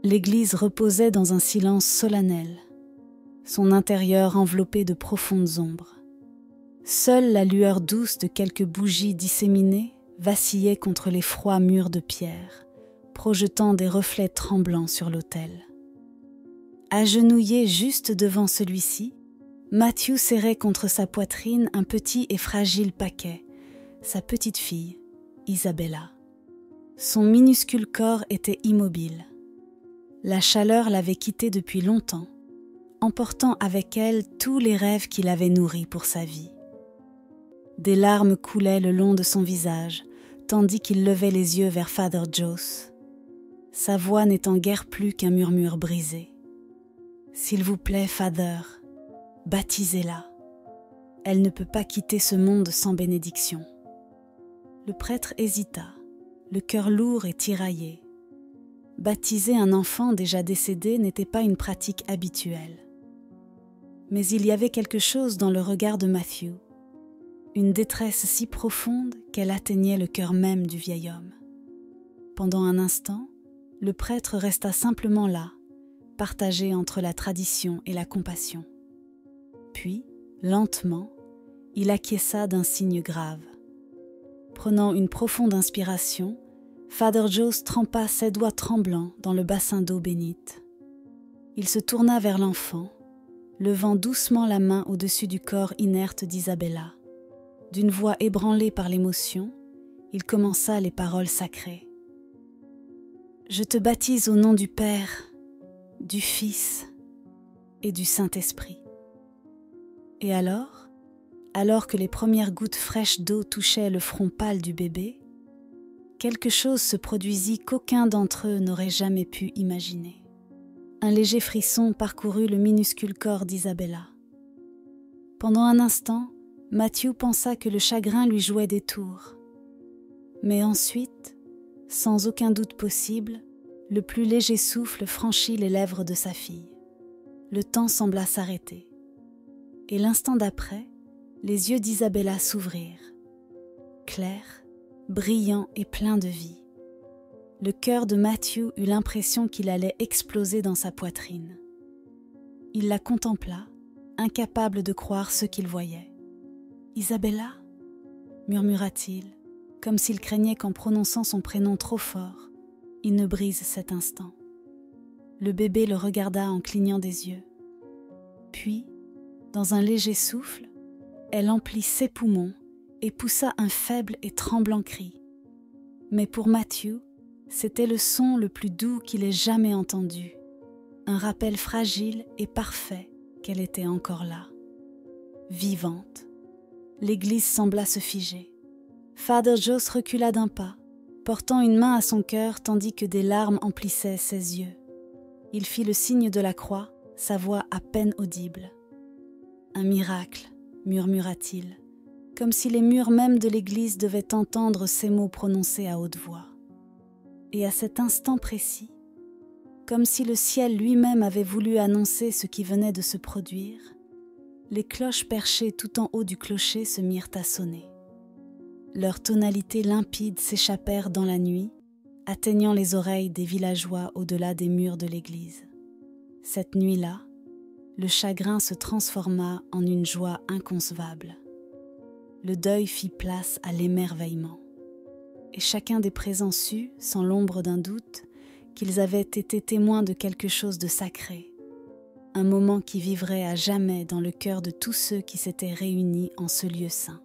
L'église reposait dans un silence solennel, son intérieur enveloppé de profondes ombres. Seule la lueur douce de quelques bougies disséminées vacillait contre les froids murs de pierre, projetant des reflets tremblants sur l'autel. Agenouillé juste devant celui-ci, Matthew serrait contre sa poitrine un petit et fragile paquet, sa petite fille, Isabella. Son minuscule corps était immobile. La chaleur l'avait quitté depuis longtemps, emportant avec elle tous les rêves qu'il avait nourris pour sa vie. Des larmes coulaient le long de son visage, tandis qu'il levait les yeux vers Father Joss, sa voix n'étant guère plus qu'un murmure brisé. « S'il vous plaît, Father, baptisez-la. Elle ne peut pas quitter ce monde sans bénédiction. » Le prêtre hésita, le cœur lourd et tiraillé. Baptiser un enfant déjà décédé n'était pas une pratique habituelle. Mais il y avait quelque chose dans le regard de Matthew, une détresse si profonde qu'elle atteignait le cœur même du vieil homme. Pendant un instant, le prêtre resta simplement là, partagé entre la tradition et la compassion. Puis, lentement, il acquiesça d'un signe grave. Prenant une profonde inspiration, Father Joss trempa ses doigts tremblants dans le bassin d'eau bénite. Il se tourna vers l'enfant, levant doucement la main au-dessus du corps inerte d'Isabella. D'une voix ébranlée par l'émotion, il commença les paroles sacrées. « Je te baptise au nom du Père, du Fils et du Saint-Esprit. » Et alors que les premières gouttes fraîches d'eau touchaient le front pâle du bébé, quelque chose se produisit qu'aucun d'entre eux n'aurait jamais pu imaginer. Un léger frisson parcourut le minuscule corps d'Isabella. Pendant un instant, Matthew pensa que le chagrin lui jouait des tours. Mais ensuite, sans aucun doute possible, le plus léger souffle franchit les lèvres de sa fille. Le temps sembla s'arrêter. Et l'instant d'après, les yeux d'Isabella s'ouvrirent, clairs, brillants et pleins de vie. Le cœur de Matthew eut l'impression qu'il allait exploser dans sa poitrine. Il la contempla, incapable de croire ce qu'il voyait. « Isabella » murmura-t-il, comme s'il craignait qu'en prononçant son prénom trop fort, il ne brise cet instant. Le bébé le regarda en clignant des yeux. Puis, dans un léger souffle, elle emplit ses poumons et poussa un faible et tremblant cri. Mais pour Matthew, c'était le son le plus doux qu'il ait jamais entendu, un rappel fragile et parfait qu'elle était encore là, vivante. L'église sembla se figer. Father Joss recula d'un pas, portant une main à son cœur tandis que des larmes emplissaient ses yeux. Il fit le signe de la croix, sa voix à peine audible. « Un miracle », murmura-t-il, comme si les murs même de l'église devaient entendre ces mots prononcés à haute voix. Et à cet instant précis, comme si le ciel lui-même avait voulu annoncer ce qui venait de se produire, les cloches perchées tout en haut du clocher se mirent à sonner. Leurs tonalités limpides s'échappèrent dans la nuit, atteignant les oreilles des villageois au-delà des murs de l'église. Cette nuit-là, le chagrin se transforma en une joie inconcevable. Le deuil fit place à l'émerveillement. Et chacun des présents sut, sans l'ombre d'un doute, qu'ils avaient été témoins de quelque chose de sacré, un moment qui vivrait à jamais dans le cœur de tous ceux qui s'étaient réunis en ce lieu saint.